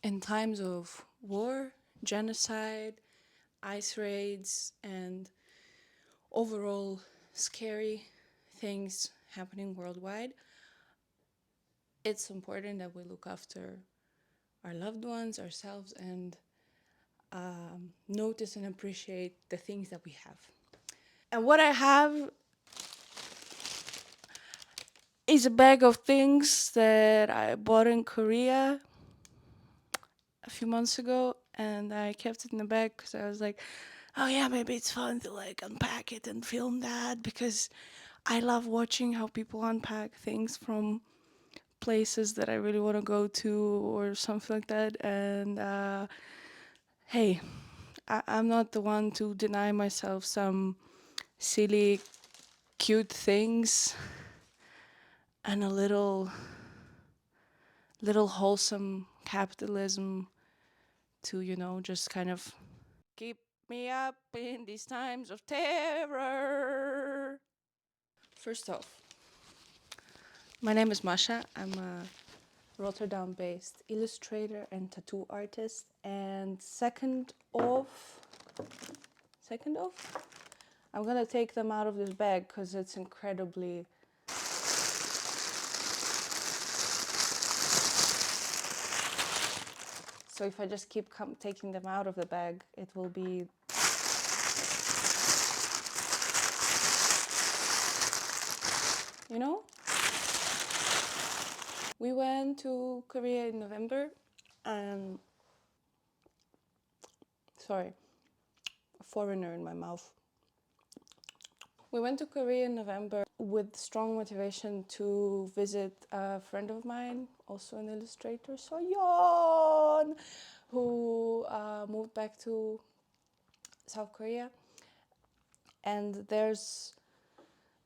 in times of war, genocide, ice raids, and overall scary things happening worldwide, it's important that we look after our loved ones, ourselves, and notice and appreciate the things that we have. And what I have is a bag of things that I bought in Korea a few months ago, and I kept it in the bag because I was like, oh yeah, maybe it's fun to like unpack it and film that, because I love watching how people unpack things from places that I really want to go to or something like that. And hey, I'm not the one to deny myself some silly, cute things and a little wholesome capitalism to, just kind of keep me up in these times of terror. First off, my name is Masha. I'm a Rotterdam based illustrator and tattoo artist. And second off, I'm gonna take them out of this bag because it's incredibly. So if I just keep taking them out of the bag, it will be. You know? We went to Korea in November, and sorry, a foreigner in my mouth. We went to Korea in November with strong motivation to visit a friend of mine, also an illustrator, Soyeon, who moved back to South Korea. And there's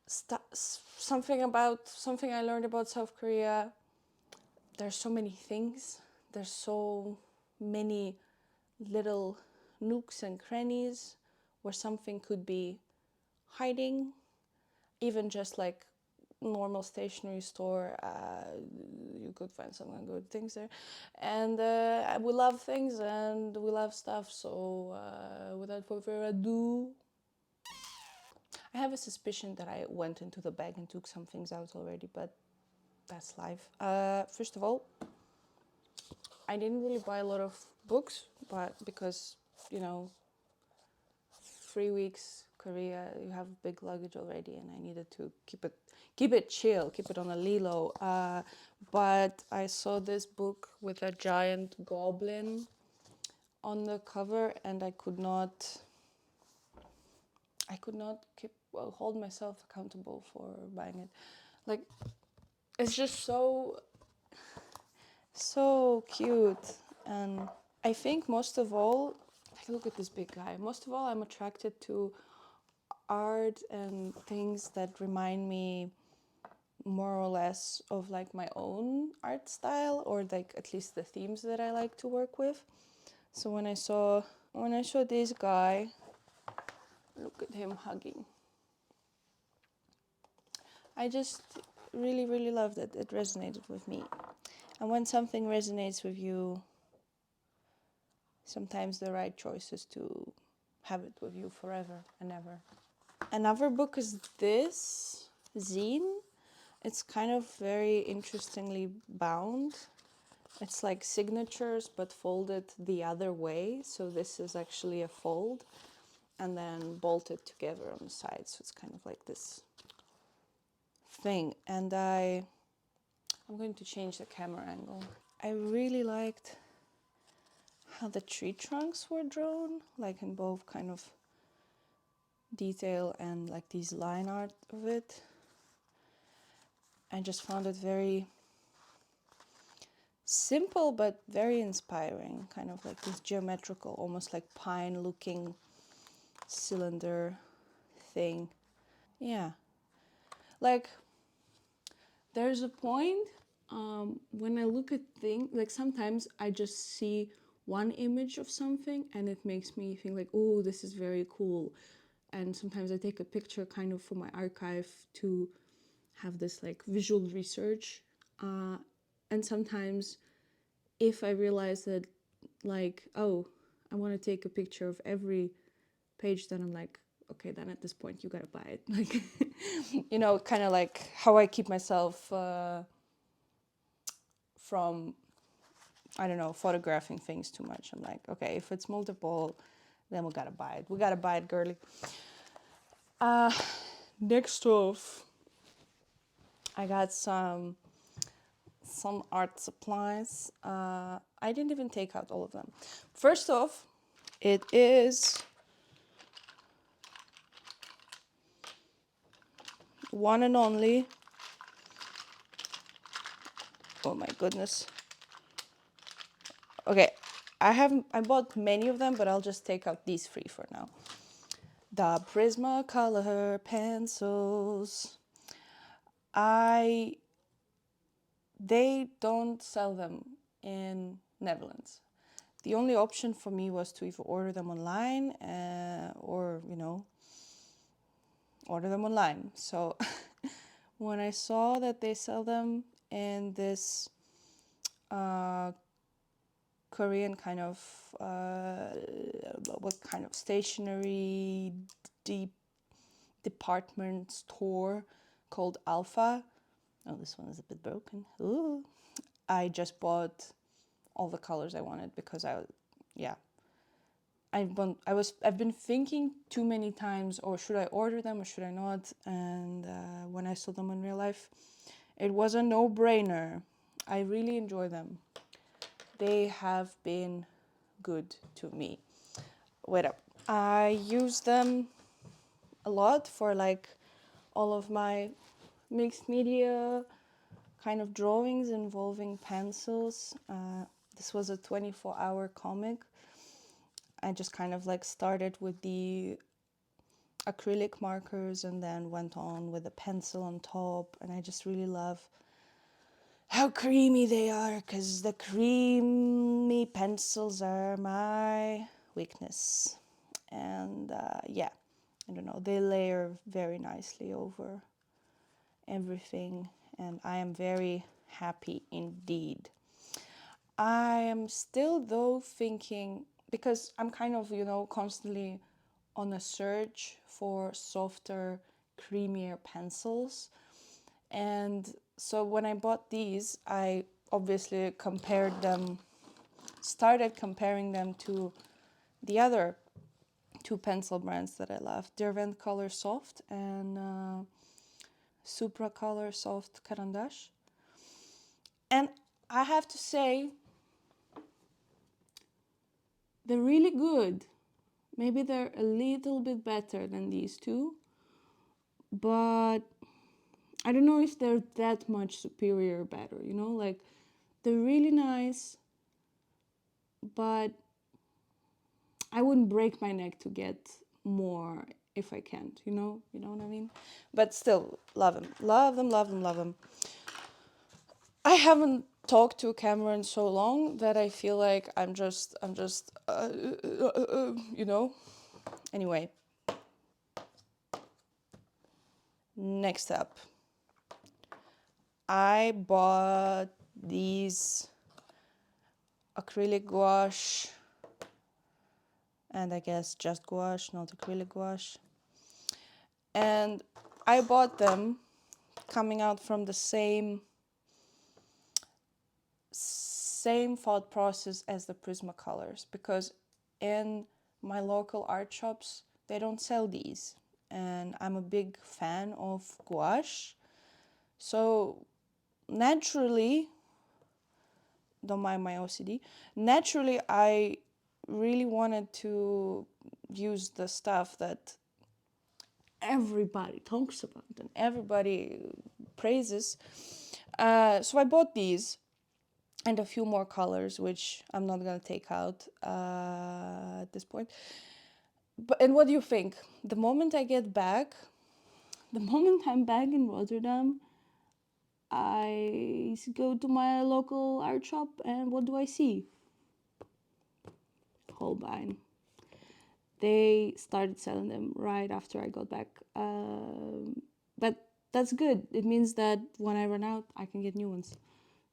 something I learned about South Korea. There's so many things. There's so many little nooks and crannies where something could be hiding, even just like normal stationery store, you could find some good things there. And we love things and we love stuff, so without further ado, I have a suspicion that I went into the bag and took some things out already, but that's life. First of all, I didn't really buy a lot of books, but because, you know, 3 weeks Korea, you have big luggage already, and I needed to keep it chill, keep it on a lilo. But I saw this book with a giant goblin on the cover, and I could not hold myself accountable for buying it. Like, it's just so cute. And I think most of all, like, look at this big guy. Most of all, I'm attracted to art and things that remind me more or less of like my own art style, or like at least the themes that I like to work with. So when I saw this guy, look at him hugging. I just really loved it. It resonated with me. And when something resonates with you, sometimes the right choice is to have it with you forever and ever. Another book is this zine. It's kind of very interestingly bound. It's like signatures but folded the other way. So this is actually a fold and then bolted together on the side. So it's kind of like this thing. And I'm going to change the camera angle. I really liked how the tree trunks were drawn, like in both kind of detail and like these line art of it. I just found it very simple but very inspiring, kind of like this geometrical, almost like pine looking cylinder thing. Yeah, like there's a point when I look at things, like sometimes I just see one image of something and it makes me think like, oh, this is very cool. And sometimes I take a picture kind of for my archive to have this like visual research. And sometimes if I realize that, like, oh, I want to take a picture of every page, then I'm like, okay, then at this point you gotta buy it. Like, you know, kind of like how I keep myself from, I don't know, photographing things too much. I'm like, okay, if it's multiple, then we gotta buy it. We gotta buy it, girly. Next off, I got some art supplies. I didn't even take out all of them. First off, it is one and only. Oh my goodness. Okay, I bought many of them, but I'll just take out these three for now. The Prismacolor pencils. They don't sell them in Netherlands. The only option for me was to either order them online or, you know, order them online. So when I saw that they sell them in this Korean kind of, what kind of stationery department store called Alpha. Oh, this one is a bit broken. Ooh. I just bought all the colors I wanted because I've been thinking too many times, or should I order them or should I not? And when I saw them in real life, it was a no-brainer. I really enjoy them. They have been good to me. Wait up. I use them a lot for like all of my mixed media kind of drawings involving pencils. This was a 24-hour comic. I just kind of like started with the acrylic markers and then went on with a pencil on top, and I just really love how creamy they are, because the creamy pencils are my weakness. And yeah, I don't know, they layer very nicely over everything, and I am very happy indeed. I am still though thinking, because I'm kind of, you know, constantly on a search for softer, creamier pencils. And so when I bought these, I obviously started comparing them to the other two pencil brands that I love, Derwent Color Soft and Supra Color Soft Carandash. And I have to say, they're really good. Maybe they're a little bit better than these two, but I don't know if they're that much superior or better, you know? Like, they're really nice, but I wouldn't break my neck to get more if I can't, you know? You know what I mean? But still, love them. Love them, love them, love them. I haven't talked to a camera in so long that I feel like I'm just, you know? Anyway. Next up. I bought these acrylic gouache, and I guess just gouache, not acrylic gouache. And I bought them coming out from the same thought process as the Prismacolors, because in my local art shops they don't sell these, and I'm a big fan of gouache, so naturally, don't mind my OCD, naturally I really wanted to use the stuff that everybody talks about and everybody praises. So I bought these and a few more colors, which I'm not gonna take out at this point. And what do you think? The moment I'm back in Rotterdam, I go to my local art shop, and what do I see? Holbein. They started selling them right after I got back. But that's good. It means that when I run out, I can get new ones.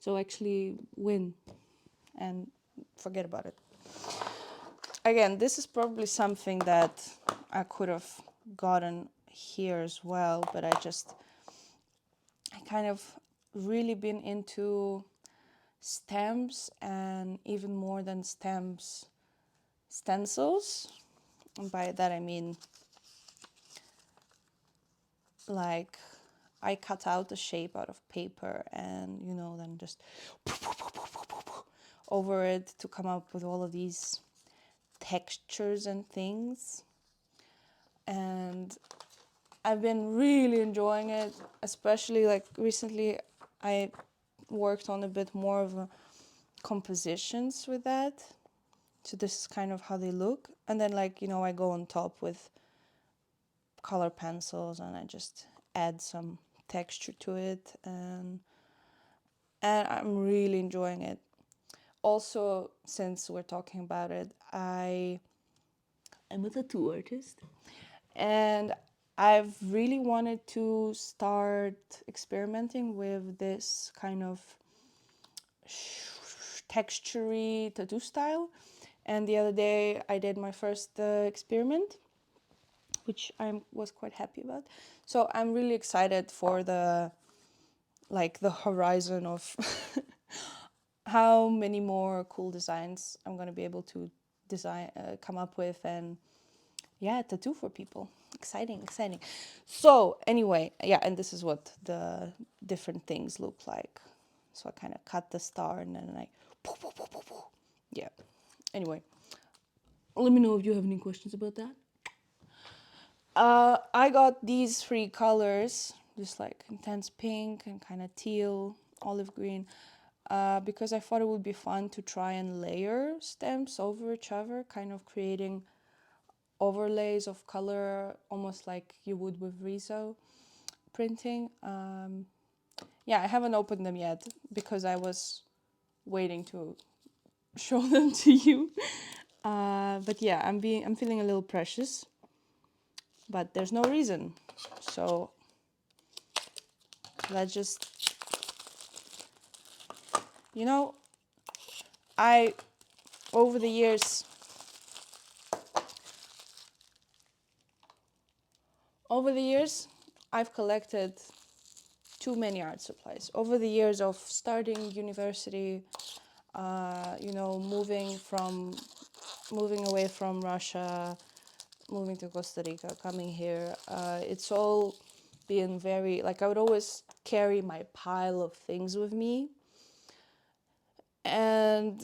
So actually win. and forget about it. Again, this is probably something that I could have gotten here as well, but I kind of really been into stamps, and even more than stamps, stencils. And by that I mean, like, I cut out the shape out of paper and, you know, then just over it to come up with all of these textures and things. And I've been really enjoying it, especially like recently I worked on a bit more of a compositions with that. So this is kind of how they look. And then, like, you know, I go on top with color pencils and I just add some texture to it, and I'm really enjoying it. Also, since we're talking about it, I'm a tattoo artist, and I've really wanted to start experimenting with this kind of textury tattoo style. And the other day I did my first experiment, which I was quite happy about. So I'm really excited for the horizon of how many more cool designs I'm going to be able to come up with, and yeah, tattoo for people. Exciting. So anyway, yeah, and this is what the different things look like. So I kind of cut the star and then yeah. Anyway, let me know if you have any questions about that. I got these 3 colors, just like intense pink and kind of teal, olive green, because I thought it would be fun to try and layer stamps over each other, kind of creating overlays of color, almost like you would with Riso printing. Yeah, I haven't opened them yet because I was waiting to show them to you. But yeah, I'm feeling a little precious, but there's no reason. So let's just, you know, over the years, I've collected too many art supplies. Over the years of starting university, you know, moving away from Russia, moving to Costa Rica, coming here, it's all been very, like, I would always carry my pile of things with me. And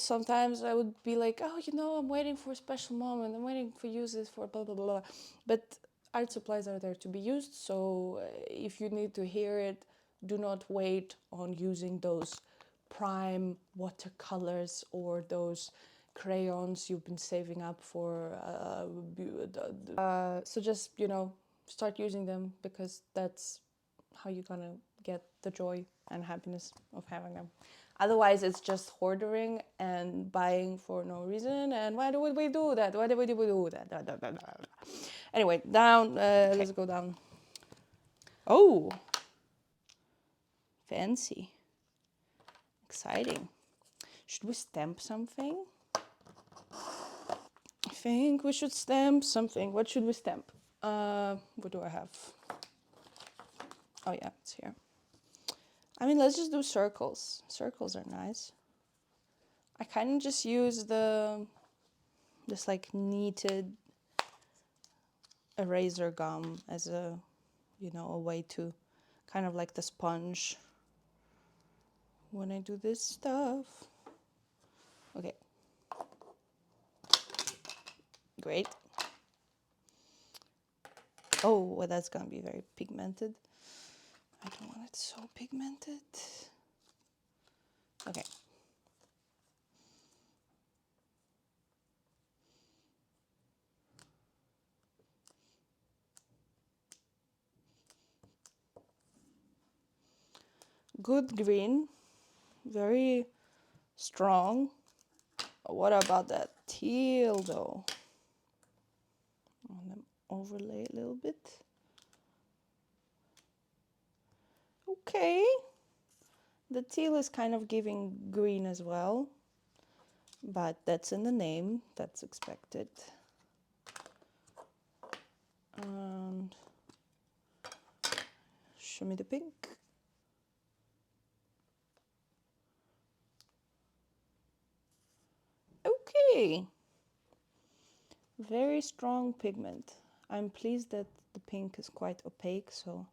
sometimes I would be like, oh, you know, I'm waiting for a special moment. I'm waiting for use this for blah, blah, blah. But art supplies are there to be used. So if you need to hear it, do not wait on using those prime watercolors or those crayons you've been saving up for. So just, you know, start using them, because that's how you're gonna get the joy and happiness of having them. Otherwise, it's just hoarding and buying for no reason. And why would we do that? Why do we do that? Anyway, down. Let's go down. Oh, fancy, exciting. Should we stamp something? I think we should stamp something. What should we stamp? What do I have? Oh yeah, it's here. I mean, let's just do circles. Circles are nice. I kind of just use this like kneaded eraser gum as a, you know, a way to kind of like the sponge when I do this stuff. Okay. Great. Oh, well, that's gonna be very pigmented. I don't want it so pigmented. Okay. Good green, very strong. What about that teal though? I want to overlay a little bit. Okay. The teal is kind of giving green as well, but that's in the name, that's expected. And show me the pink. Okay, very strong pigment. I'm pleased that the pink is quite opaque, so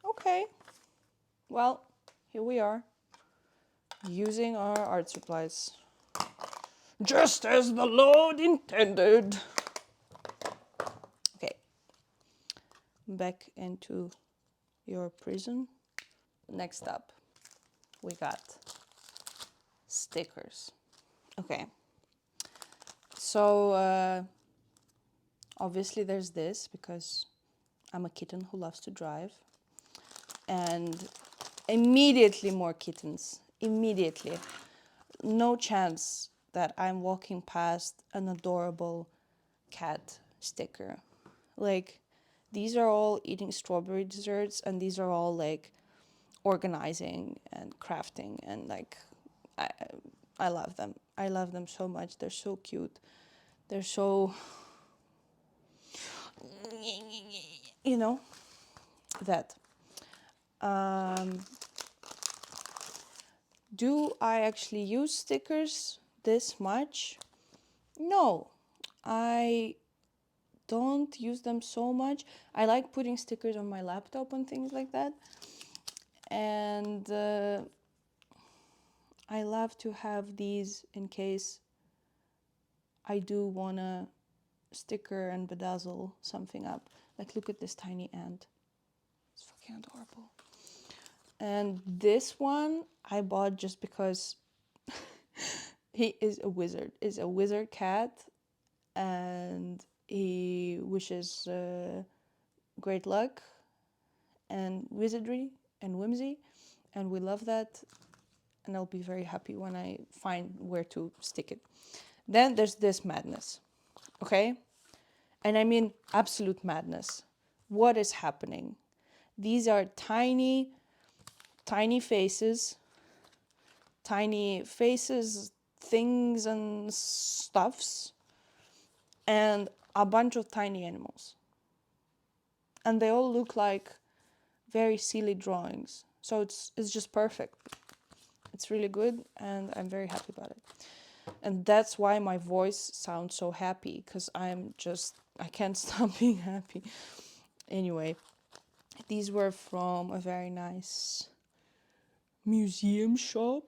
okay. Well, here we are, using our art supplies. Just as the Lord intended. Okay, back into your prison. Next up, we got stickers. Okay, so obviously there's this because I'm a kitten who loves to drive. And immediately more kittens, immediately. No chance that I'm walking past an adorable cat sticker. Like, these are all eating strawberry desserts, and these are all like organizing and crafting, and like I love them. I love them so much. They're so cute. They're so, you know, that. Do I actually use stickers this much? No, I don't use them so much. I like putting stickers on my laptop and things like that. And I love to have these in case I do want to sticker and bedazzle something up. Like, look at this tiny ant. It's fucking adorable. And this one I bought just because he is a wizard. Is a wizard cat, and he wishes great luck and wizardry and whimsy, and we love that. And I'll be very happy when I find where to stick it. Then there's this madness, okay? And I mean absolute madness. What is happening? These are tiny, tiny faces, things and stuffs, and a bunch of tiny animals. And they all look like very silly drawings. So it's just perfect. It's really good, and I'm very happy about it. And that's why my voice sounds so happy, because I can't stop being happy. Anyway, these were from a very nice museum shop.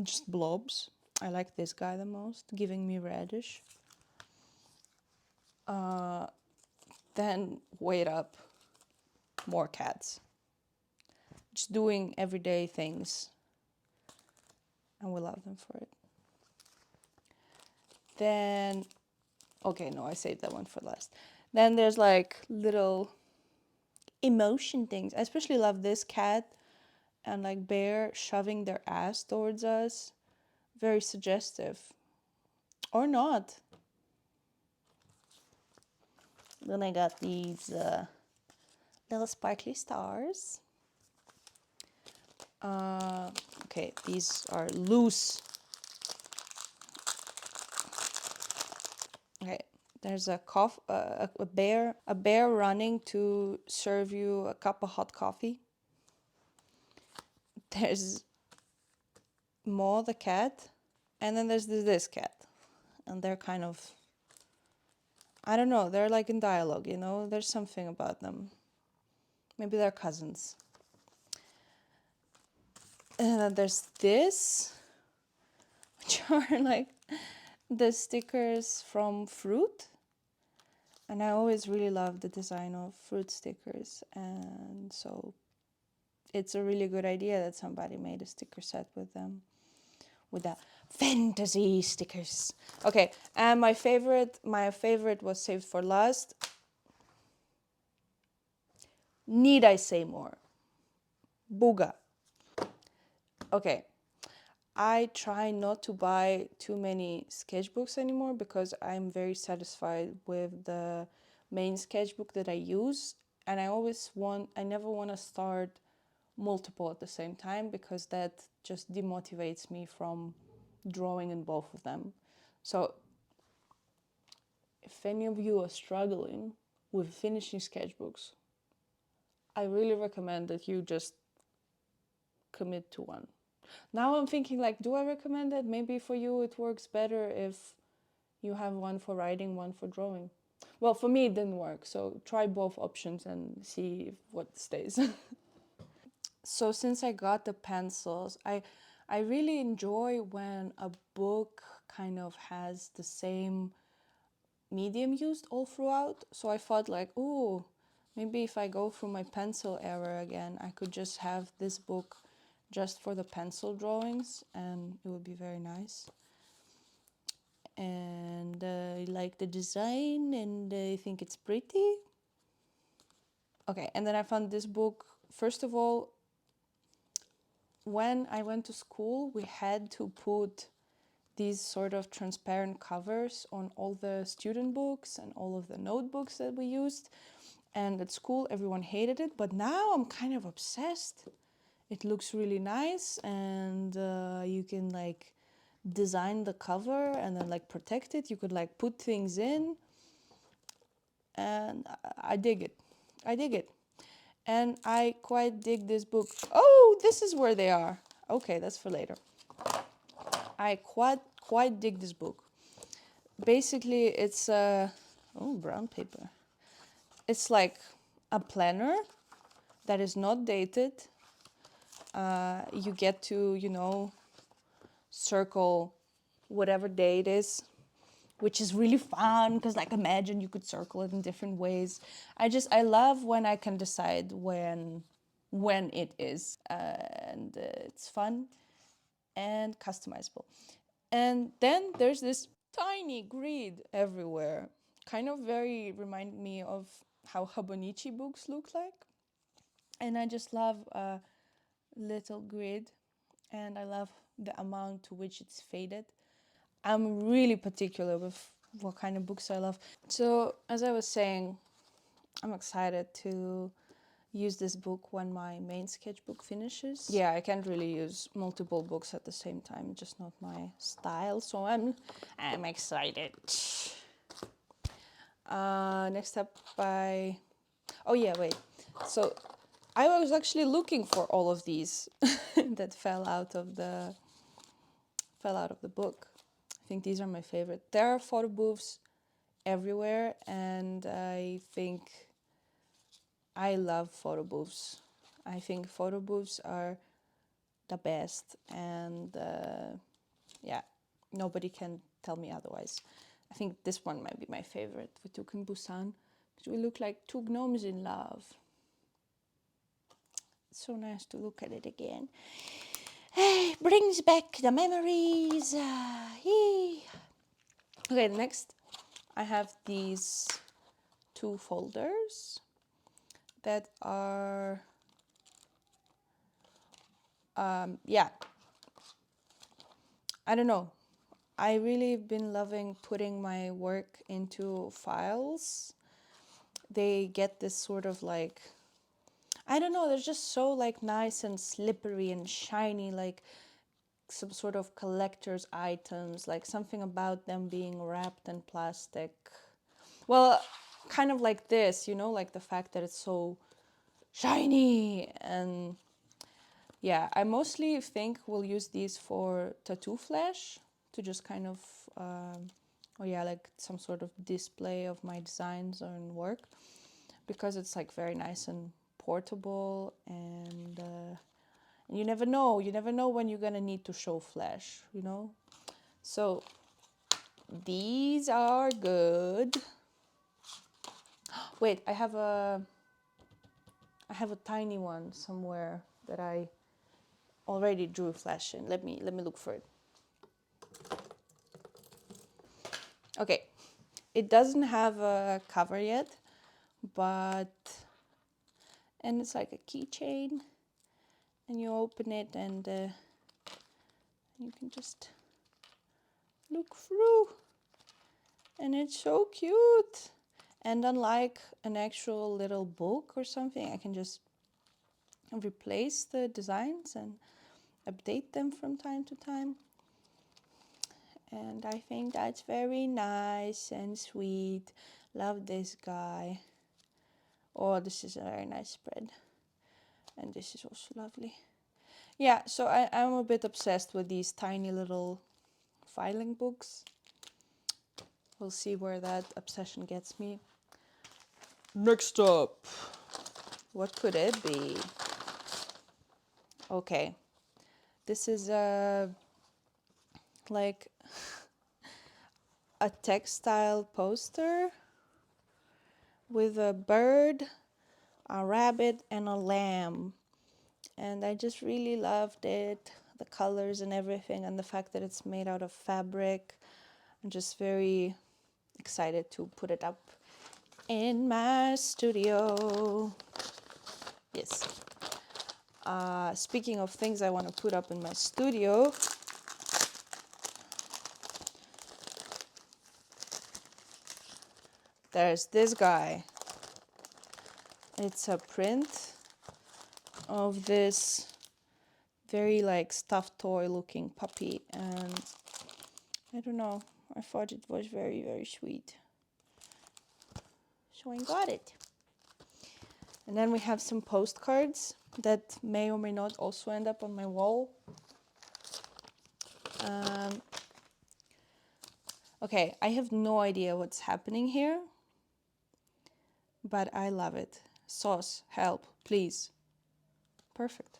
Just blobs. I like this guy the most, giving me radish. Then, wait up, more cats. Just doing everyday things. And we love them for it. Then, okay, no, I saved that one for last. Then there's like little emotion things. I especially love this cat and like bear shoving their ass towards us. Very suggestive. Or not. Then I got these little sparkly stars. Okay, these are loose. Okay, there's a bear running to serve you a cup of hot coffee. There's Mo the cat, and then there's this cat, and they're kind of, I don't know, they're like in dialogue, you know, there's something about them. Maybe they're cousins. And then there's this, which are like the stickers from fruit. And I always really love the design of fruit stickers. And so it's a really good idea that somebody made a sticker set with them, with the fantasy stickers. Okay, and my favorite was saved for last. Need I say more? Booga. Okay, I try not to buy too many sketchbooks anymore because I'm very satisfied with the main sketchbook that I use, and I never want to start multiple at the same time, because that just demotivates me from drawing in both of them. So if any of you are struggling with finishing sketchbooks, I really recommend that you just commit to one. Now I'm thinking, like, do I recommend it? Maybe for you it works better if you have one for writing, one for drawing. Well, for me it didn't work, so try both options and see what stays. So since I got the pencils, I really enjoy when a book kind of has the same medium used all throughout. So I thought, like, oh, maybe if I go through my pencil era again, I could just have this book just for the pencil drawings, and it would be very nice. And I like the design, and I think it's pretty. Okay, and then I found this book. First of all, when I went to school, we had to put these sort of transparent covers on all the student books and all of the notebooks that we used. And at school, everyone hated it, but now I'm kind of obsessed. It looks really nice, and you can like design the cover and then like protect it. You could like put things in, and I dig it. I dig it. And I quite dig this book. Oh, this is where they are. Okay, that's for later. I quite dig this book. Basically, it's brown paper. It's like a planner that is not dated. You get to, circle whatever day it is, which is really fun because, like, imagine you could circle it in different ways. I love when I can decide when it is, and it's fun and customizable. And then there's this tiny grid everywhere, kind of very remind me of how Habonichi books look like. And I just love a little grid, and I love the amount to which it's faded. I'm really particular with what kind of books I love. So, as I was saying, I'm excited to use this book when my main sketchbook finishes. Yeah, I can't really use multiple books at the same time, just not my style. So I'm excited. Next up, oh yeah, wait. So I was actually looking for all of these that fell out of the book. I think these are my favorite. There are photo booths everywhere, and I think I love photo booths. I think photo booths are the best, and yeah, nobody can tell me otherwise. I think this one might be my favorite. We took in Busan because we look like two gnomes in love. It's so nice to look at it again. Hey, brings back the memories. Okay, next I have these two folders that are I don't know. I really have been loving putting my work into files. They get this sort of like, I don't know, they're just so like nice and slippery and shiny, like some sort of collector's items, like something about them being wrapped in plastic. Well, kind of like this, like the fact that it's so shiny. And yeah, I mostly think we'll use these for tattoo flash, to just kind of, like some sort of display of my designs and work, because it's like very nice and portable, and you never know when you're gonna need to show flash, So these are good. Wait, I have a tiny one somewhere that I already drew flash in. Let me look for it. Okay, it doesn't have a cover yet, and it's like a keychain, and you open it, and you can just look through, and it's so cute. And unlike an actual little book or something, I can just replace the designs and update them from time to time. And I think that's very nice and sweet. Love this guy. Oh, this is a very nice spread. And this is also lovely. Yeah, so I'm a bit obsessed with these tiny little filing books. We'll see where that obsession gets me. Next up, what could it be? Okay, this is like a textile poster with a bird, a rabbit, and a lamb. And I just really loved it, the colors and everything, and the fact that it's made out of fabric. I'm just very excited to put it up in my studio. Yes. Speaking of things I want to put up in my studio, there's this guy. It's a print of this very like stuffed toy looking puppy, and I don't know, I thought it was very, very sweet. So I got it. And then we have some postcards that may or may not also end up on my wall. Okay, I have no idea what's happening here, but I love it. Sauce, help, please. Perfect.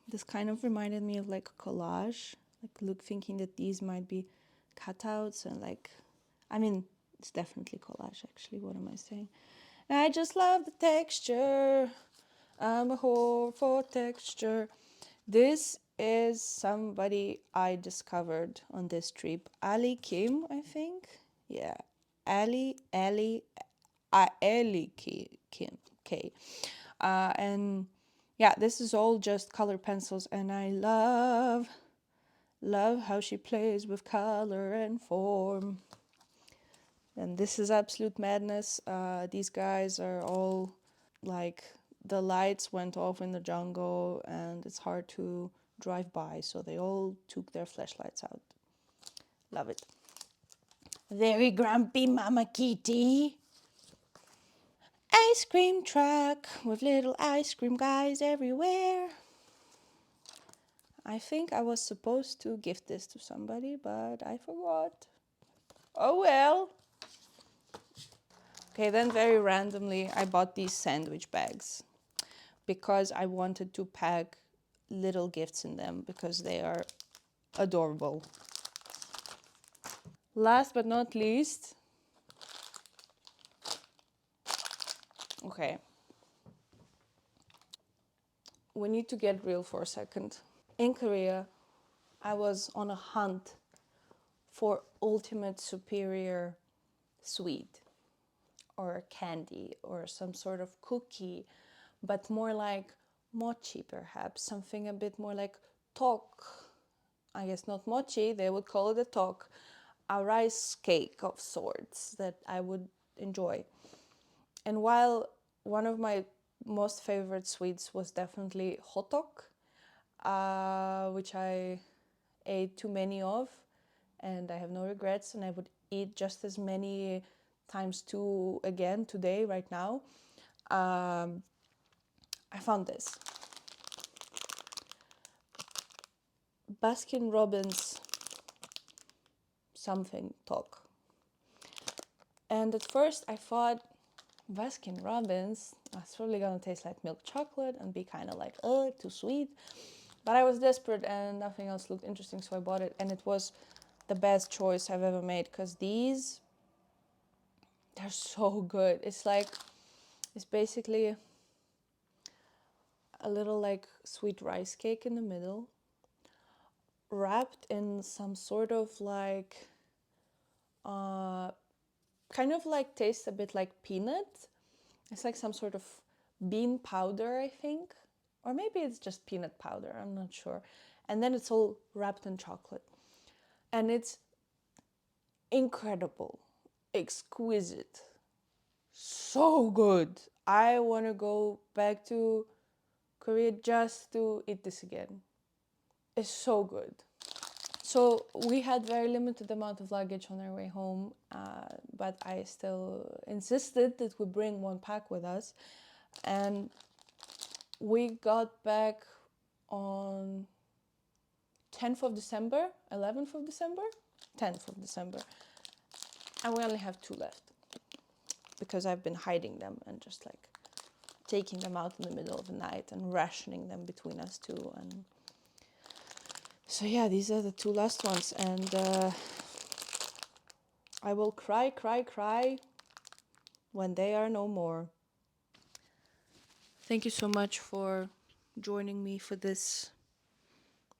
This kind of reminded me of like a collage, thinking that these might be cutouts and it's definitely collage actually, what am I saying? And I just love the texture. I'm a whore for texture. This is somebody I discovered on this trip. Ali Kim, I think. Yeah. Ali Kim. K. And yeah, this is all just color pencils, and I love how she plays with color and form. And this is absolute madness. These guys are all like, the lights went off in the jungle and it's hard to drive by, so they all took their flashlights out. Love it. Very grumpy Mama Kitty. Ice cream truck with little ice cream guys everywhere. I think I was supposed to gift this to somebody, but I forgot. Oh well. Okay, then very randomly I bought these sandwich bags because I wanted to pack little gifts in them because they are adorable. Last but not least, okay, we need to get real for a second. In Korea, I was on a hunt for ultimate superior sweet or candy or some sort of cookie, but more like mochi perhaps, something a bit more like tok. I guess not mochi, they would call it a tok, a rice cake of sorts that I would enjoy. And while one of my most favorite sweets was definitely hotok, which I ate too many of, and I have no regrets, and I would eat just as many times two again today, right now. I found this Baskin Robbins something tok. And at first I thought, Baskin Robbins, that's probably gonna taste like milk chocolate and be kind of like, oh, too sweet. But I was desperate and nothing else looked interesting, so I bought it, and it was the best choice I've ever made because these, they're so good. It's basically a little like sweet rice cake in the middle, wrapped in some sort of like, kind of like tastes a bit like peanut. It's like some sort of bean powder, I think. Or maybe it's just peanut powder, I'm not sure. And then it's all wrapped in chocolate. And it's incredible, exquisite, so good. I want to go back to Korea just to eat this again. It's so good. So we had very limited amount of luggage on our way home, but I still insisted that we bring one pack with us, and we got back on 10th of December, 11th of December, 10th of December, and we only have 2 left because I've been hiding them and just like taking them out in the middle of the night and rationing them between us two. And so yeah, these are the 2 last ones, and I will cry, cry, cry when they are no more. Thank you so much for joining me for this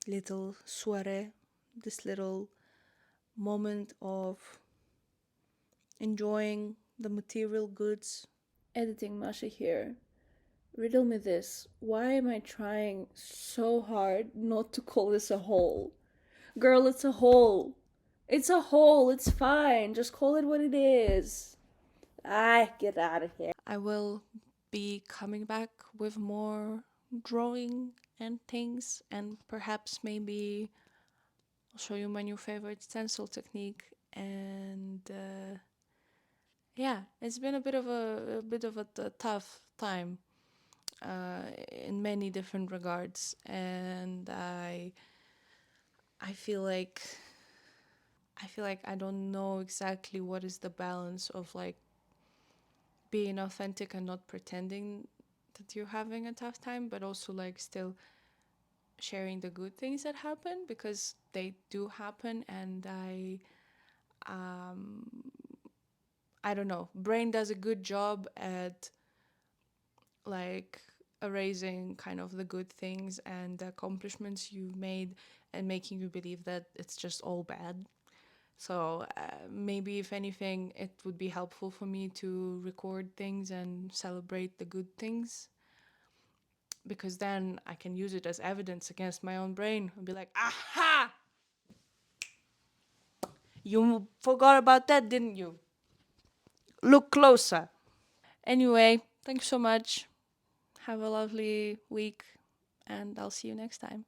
little soiree, this little moment of enjoying the material goods. Editing Masha here. Riddle me this. Why am I trying so hard not to call this a hole? Girl, it's a hole. It's a hole. It's fine. Just call it what it is. Get out of here. I will be coming back with more drawing and things, and perhaps maybe I'll show you my new favorite stencil technique. And yeah, it's been a bit of a tough time in many different regards, and I feel like I don't know exactly what is the balance of like being authentic and not pretending that you're having a tough time, but also like still sharing the good things that happen, because they do happen. And I don't know, brain does a good job at like erasing kind of the good things and the accomplishments you've made and making you believe that it's just all bad. So maybe if anything, it would be helpful for me to record things and celebrate the good things, because then I can use it as evidence against my own brain and be like, aha! You forgot about that, didn't you? Look closer. Anyway, thanks so much. Have a lovely week, and I'll see you next time.